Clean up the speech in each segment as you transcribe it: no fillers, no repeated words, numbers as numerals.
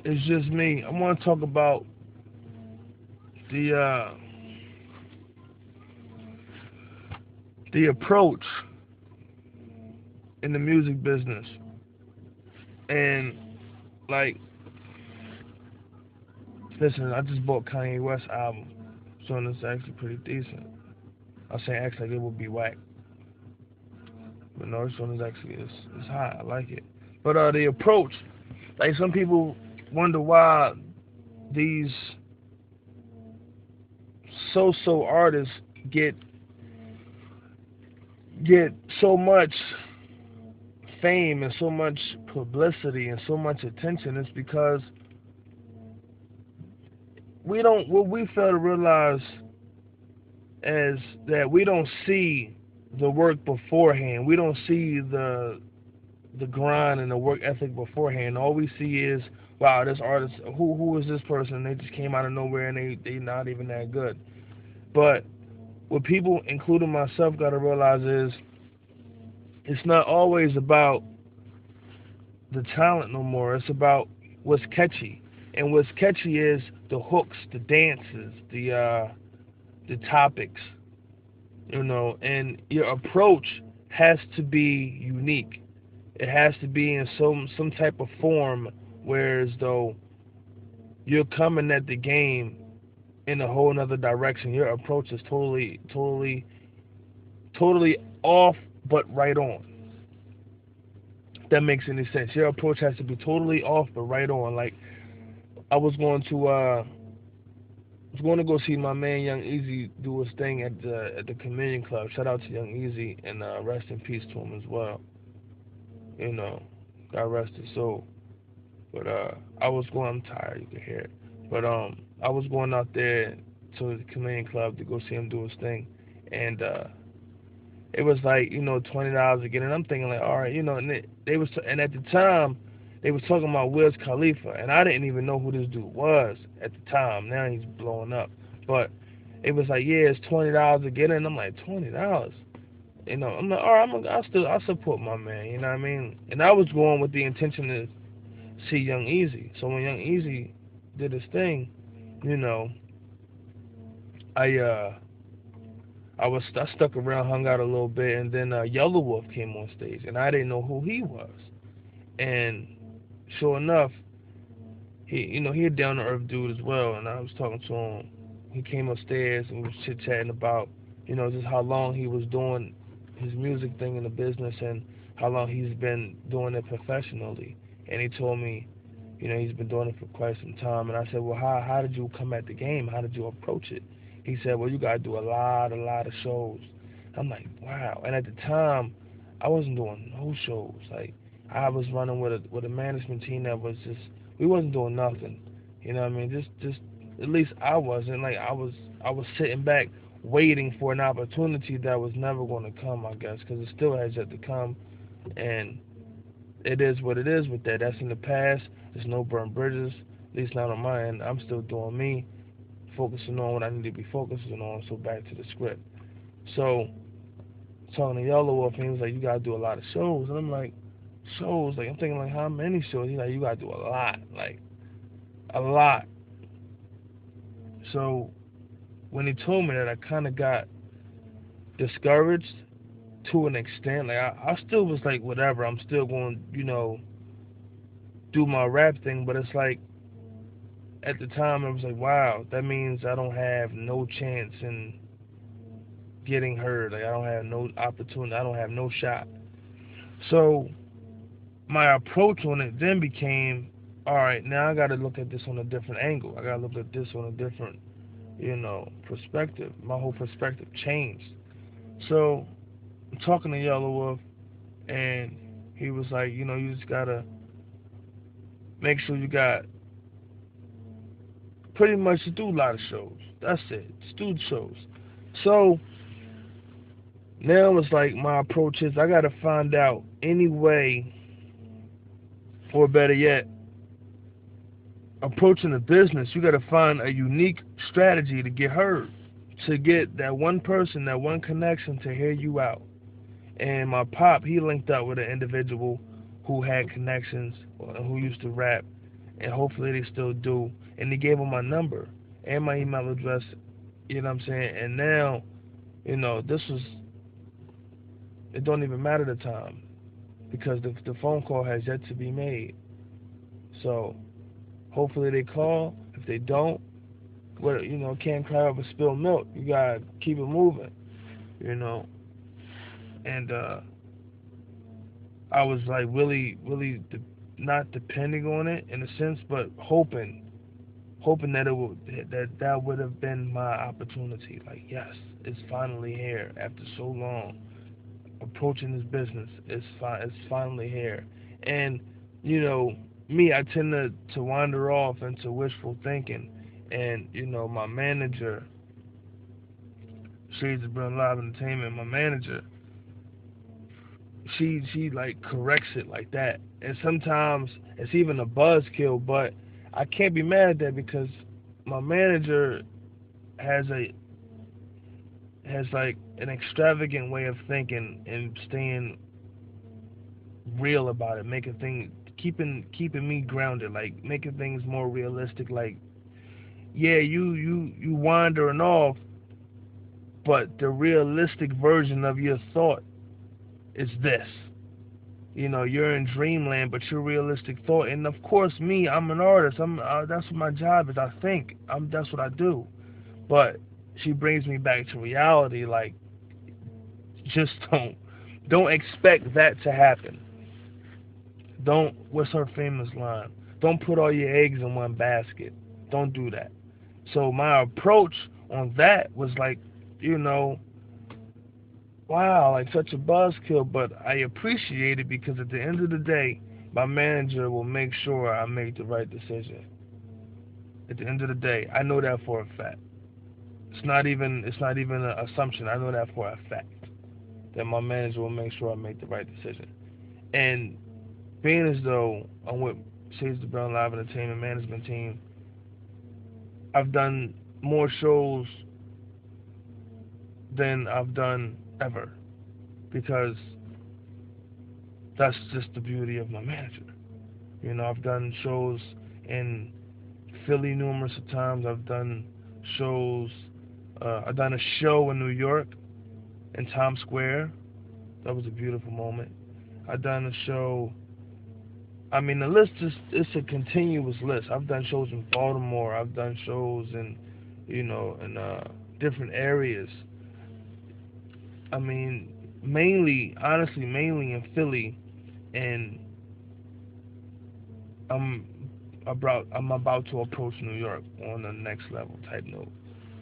It's just me. I want to talk about the uh, the approach in the music business, and like, listen, I just bought Kanye West album, so it's actually pretty decent. I say actually like it would be whack, but no, this one is actually it's hot. I like it. But the approach, like some people wonder why these so-so artists get get so much fame and so much publicity and so much attention. Is because we don't what we fail to realize is that we don't see the work beforehand. We don't see the grind and the work ethic beforehand. All we see is, wow, this artist, who is this person? They just came out of nowhere and they not even that good. But what people, including myself, got to realize is it's not always about the talent no more. It's about what's catchy, and what's catchy is the hooks, the dances, the topics, and your approach has to be unique. It has to be in some type of form, whereas though you're coming at the game in a whole another direction. Your approach is totally off, but right on. If that makes any sense. Your approach has to be totally off, but right on. Like I was going to go see my man Young Easy do his thing at the Communion Club. Shout out to Young Easy and rest in peace to him as well. You know, God rest his soul. But I was going. I'm tired. You can hear it. But I was going out there to the Communion Club to go see him do his thing, and it was like $20 again. And I'm thinking like, all right, and and at the time they was talking about Wiz Khalifa, and I didn't even know who this dude was at the time. Now he's blowing up, but it was like, yeah, it's $20 again, and I'm like, $20. I'm like, all right, I support my man. You know what I mean? And I was going with the intention to see Young Easy. So when Young Easy did his thing, you know, I uh I stuck around, hung out a little bit, and then Yellow Wolf came on stage, and I didn't know who he was. And sure enough, he a down to earth dude as well. And I was talking to him. He came upstairs and we was chit chatting about just how long he was doing his music thing in the business and how long he's been doing it professionally. And he told me, he's been doing it for quite some time. And I said, well, how did you come at the game? How did you approach it? He said, well, you gotta do a lot of shows. I'm like, wow. And at the time, I wasn't doing no shows. Like I was running with a management team that was just we wasn't doing nothing. You know what I mean? Just at least I wasn't. Like I was sitting back waiting for an opportunity that was never going to come. I guess because it still has yet to come, and it is what it is with that. That's in the past. There's no burnt bridges. At least not on my end. I'm still doing me, focusing on what I need to be focusing on. So back to the script. So talking to Yellow Wolf, and he was like, "You gotta do a lot of shows," and I'm like, "Shows?" Like I'm thinking like, how many shows? He's like, "You gotta do a lot, like a lot." So when he told me that, I kind of got discouraged to an extent. Like I still was like, whatever. I'm still going, do my rap thing. But it's like at the time, it was like, wow, that means I don't have no chance in getting heard. Like I don't have no opportunity. I don't have no shot. So my approach on it then became, all right, now I got to look at this on a different angle. I got to look at this on a different, perspective. My whole perspective changed. So I'm talking to Yellow Wolf, and he was like, you just gotta make sure you got pretty much to do a lot of shows. That's it. Just do shows. So now it's like my approach is I gotta find out any way, or better yet, approaching the business. You gotta find a unique strategy to get heard, to get that one person, that one connection to hear you out. And my pop, he linked up with an individual who had connections, who used to rap, and hopefully they still do. And they gave him my number and my email address. You know what I'm saying? And now, this was, it don't even matter the time because the phone call has yet to be made. So hopefully they call. If they don't, what can't cry over spilled milk. You gotta keep it moving. You know, and I was like really, really not depending on it in a sense, but hoping that that would have been my opportunity. Like, yes, it's finally here after so long approaching this business. It's finally here, and me, I tend to wander off into wishful thinking, and my manager, Shades of Brown Live Entertainment, my manager, she like corrects it like that, and sometimes it's even a buzzkill, but I can't be mad at that because my manager has a has like an extravagant way of thinking and staying real about it, making things keeping me grounded, like making things more realistic. Like, yeah, you wandering off, but the realistic version of your thought is this. You're in dreamland, but your realistic thought. And of course, me, I'm an artist. That's what my job is. I think. That's what I do. But she brings me back to reality. Like, just don't expect that to happen. Don't. What's her famous line? Don't put all your eggs in one basket. Don't do that. So my approach on that was like, you know, wow, like such a buzzkill, but I appreciate it because at the end of the day, my manager will make sure I make the right decision. At the end of the day, I know that for a fact. It's not even an assumption. I know that for a fact that my manager will make sure I make the right decision. And being as though I'm with Shades of Brown Live Entertainment Management Team, I've done more shows than I've done ever because that's just the beauty of my manager. I've done shows in Philly numerous of times. I've done shows. I've done a show in New York in Times Square. That was a beautiful moment. I've done a show. I mean, the list is it's a continuous list. I've done shows in Baltimore. I've done shows in different areas. I mean, honestly, mainly in Philly, and I'm I'm about to approach New York on the next level type note.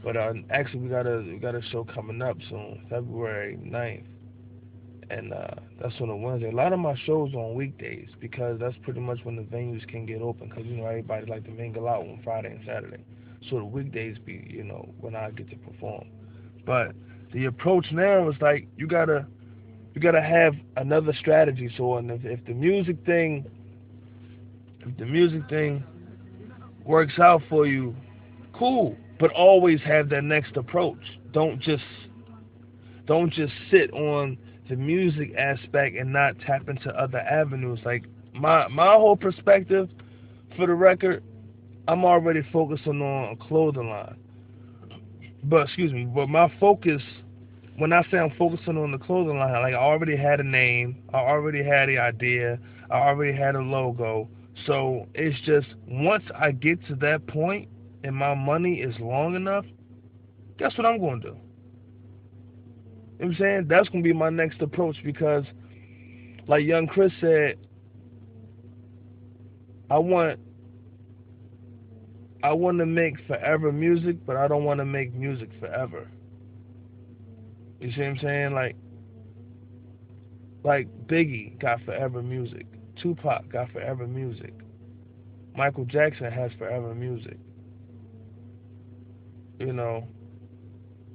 But actually, we got a show coming up soon, February 9th, and that's on a Wednesday. A lot of my shows are on weekdays because that's pretty much when the venues can get open. Because everybody like to mingle out on Friday and Saturday, so the weekdays be when I get to perform. But the approach now is like you gotta have another strategy. So, and if the music thing works out for you, cool. But always have that next approach. Don't just sit on the music aspect and not tap into other avenues. Like my whole perspective, for the record, I'm already focusing on a clothing line. But excuse me, but my focus, when I say I'm focusing on the clothing line, like I already had a name, I already had the idea, I already had a logo. So it's just once I get to that point and my money is long enough, guess what I'm going to do? You know what I'm saying? That's going to be my next approach because, like Young Chris said, I want I want to make forever music, but I don't want to make music forever. You see what I'm saying? Like Biggie got forever music, Tupac got forever music, Michael Jackson has forever music. You know,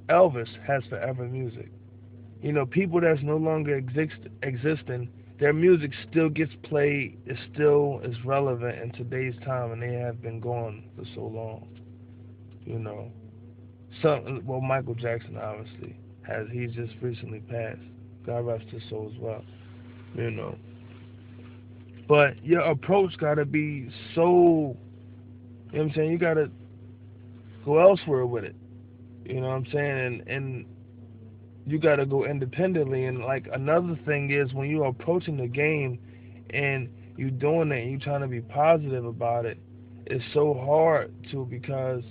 Elvis has forever music. People that's no longer existing, their music still gets played. It still is relevant in today's time, and they have been gone for so long. You know, Michael Jackson obviously has. He's just recently passed. God rest his soul as well. You know, But your approach gotta be so, you know what I'm saying, you gotta go elsewhere with it. You know what I'm saying? And you gotta go independently. And like another thing is when you're approaching the game and you doing it and you trying to be positive about it, it's so hard to, because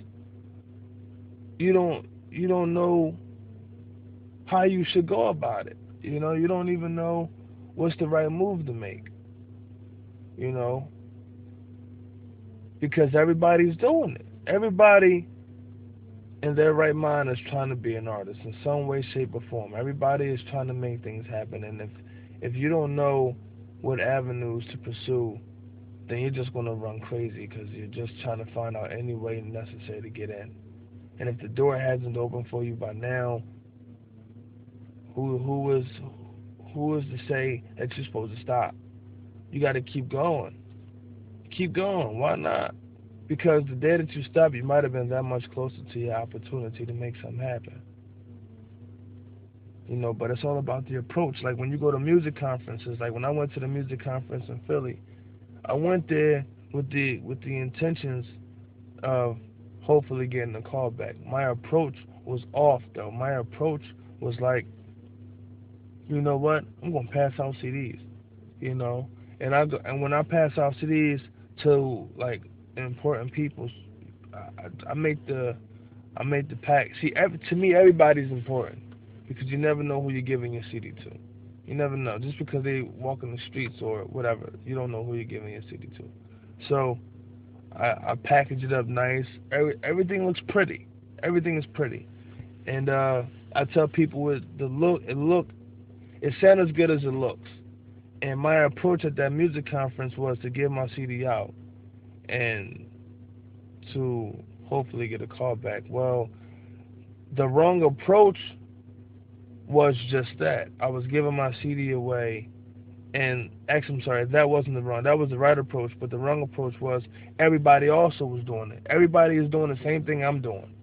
you don't know how you should go about it. You don't even know what's the right move to make, you know, because everybody's doing it. Everybody in their right mind is trying to be an artist in some way, shape, or form. Everybody is trying to make things happen, and if you don't know what avenues to pursue, then you're just gonna run crazy because you're just trying to find out any way necessary to get in. And if the door hasn't opened for you by now, who is who is to say that you're supposed to stop? You got to keep going. Keep going. Why not? Because the day that you stop, you might have been that much closer to your opportunity to make something happen. But it's all about the approach. Like when you go to music conferences, like when I went to the music conference in Philly, I went there with the intentions of hopefully getting a call back. My approach was off though. My approach was like, you know what? I'm gonna pass out CDs. You know, and when I pass out CDs to like important people, I make the pack. See, to me, everybody's important because you never know who you're giving your CD to. You never know. Just because they walk in the streets or whatever, you don't know who you're giving your CD to. So I package it up nice. Everything looks pretty. Everything is pretty. And I tell people with the it sounds as good as it looks. And my approach at that music conference was to give my CD out and to hopefully get a call back. Well, the wrong approach was just that. I was giving my CD away, and actually, I'm sorry, that wasn't the wrong. That was the right approach, but the wrong approach was everybody also was doing it. Everybody is doing the same thing I'm doing,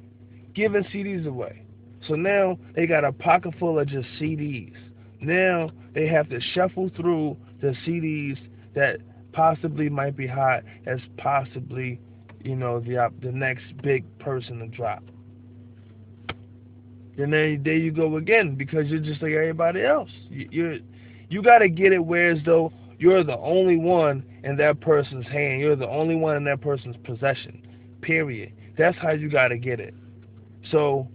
giving CDs away. So now they got a pocket full of just CDs. Now they have to shuffle through the CDs that possibly might be hot as possibly, the next big person to drop. Then there you go again because you're just like everybody else. You got to get it where as though you're the only one in that person's hand. You're the only one in that person's possession. Period. That's how you got to get it. So,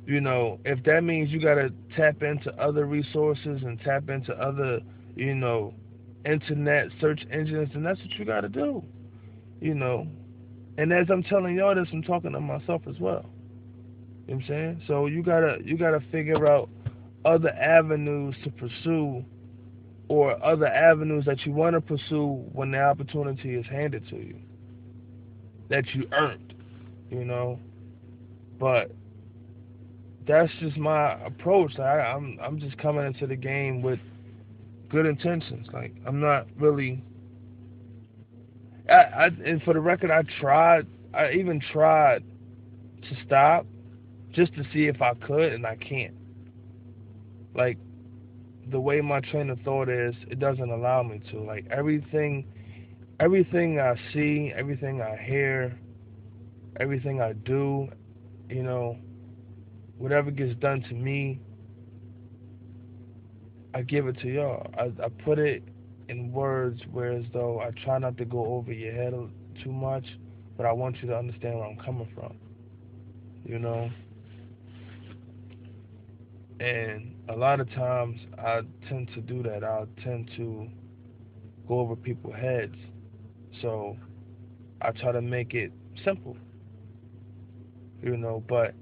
if that means you got to tap into other resources and tap into other, internet search engines, then that's what you got to do. You know, and as I'm telling y'all this, I'm talking to myself as well. You know what I'm saying? So you gotta figure out other avenues to pursue or other avenues that you want to pursue when the opportunity is handed to you that you earned, But that's just my approach. I'm just coming into the game with good intentions. Like I'm not really. And for the record, I even tried to stop just to see if I could, and I can't. Like the way my train of thought is, it doesn't allow me to. Like everything I see, everything I hear, everything I do, you know, whatever gets done to me, I give it to y'all. I put it in words whereas though I try not to go over your head too much, but I want you to understand where I'm coming from, you know? And a lot of times I tend to do that. I tend to go over people's heads. So I try to make it simple, but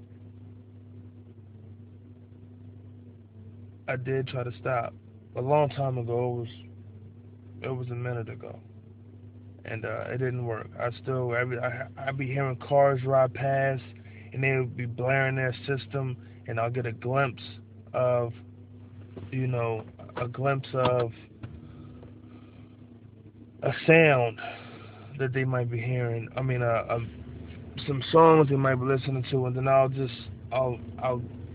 I did try to stop. A long time ago, it was a minute ago. And it didn't work. I be hearing cars ride past, and they would be blaring their system, and I'll get a glimpse of, a glimpse of a sound that they might be hearing. I mean, some songs they might be listening to, and then I'll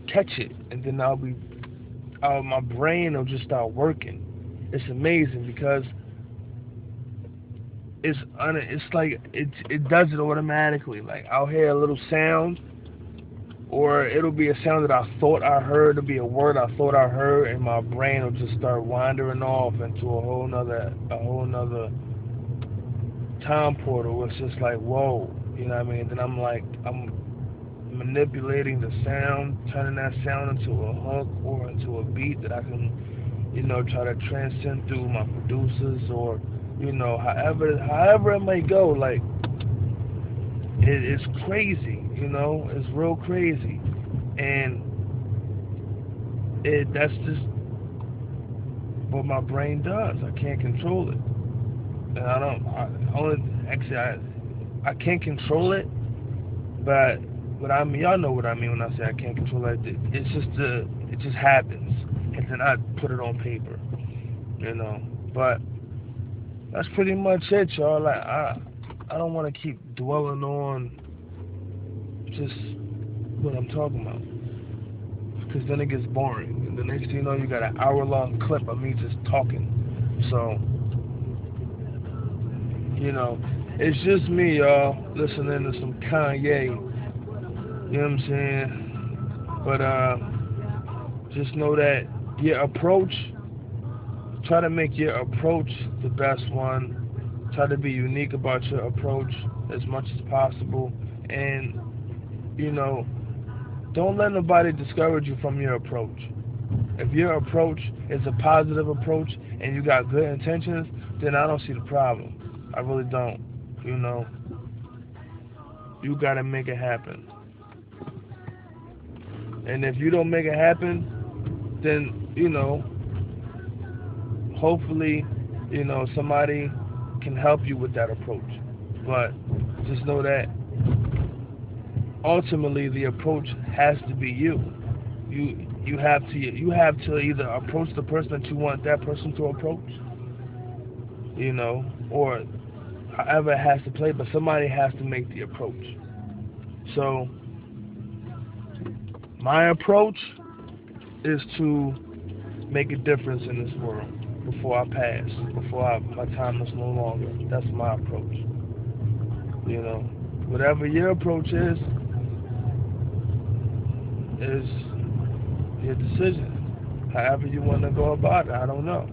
catch it, and then my brain will just start working. It's amazing because it's like it does it automatically. Like I'll hear a little sound, or it'll be a sound that I thought I heard, it'll be a word I thought I heard, and my brain will just start wandering off into a whole nother time portal. It's just like, whoa, you know what I mean? Then I'm manipulating the sound, turning that sound into a hook or into a beat that I can, try to transcend through my producers, or, however it may go. Like, it's crazy, it's real crazy. And that's just what my brain does. I can't control it. And I can't control it, but I mean, y'all know what I mean when I say I can't control it. It just happens, and then I put it on paper, But that's pretty much it, y'all. Like I don't want to keep dwelling on just what I'm talking about, because then it gets boring. And the next thing you know, you got an hour-long clip of me just talking. So, it's just me, y'all, listening to some Kanye. You know what I'm saying? But just know that your approach, try to make your approach the best one. Try to be unique about your approach as much as possible. And, don't let nobody discourage you from your approach. If your approach is a positive approach and you got good intentions, then I don't see the problem. I really don't. You gotta make it happen. And if you don't make it happen, then, hopefully, somebody can help you with that approach. But just know that ultimately the approach has to be you. You have to either approach the person that you want that person to approach, or however it has to play, but somebody has to make the approach. So my approach is to make a difference in this world before I pass, my time is no longer. That's my approach. Whatever your approach is your decision. However you want to go about it, I don't know.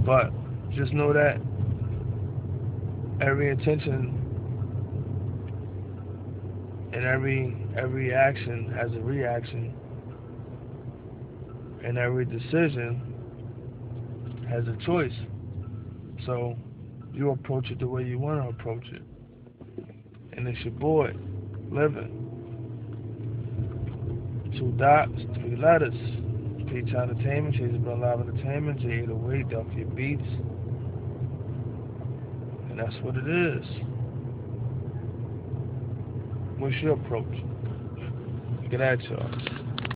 But just know that every intention and every action has a reaction, and every decision has a choice. So you approach it the way you want to approach it. And it's your boy, Living. 2 dots, 3 letters. Peach Entertainment, Chase Been Live Entertainment, J808, Delphia Beats. And that's what it is. What's your approach? Get at y'all.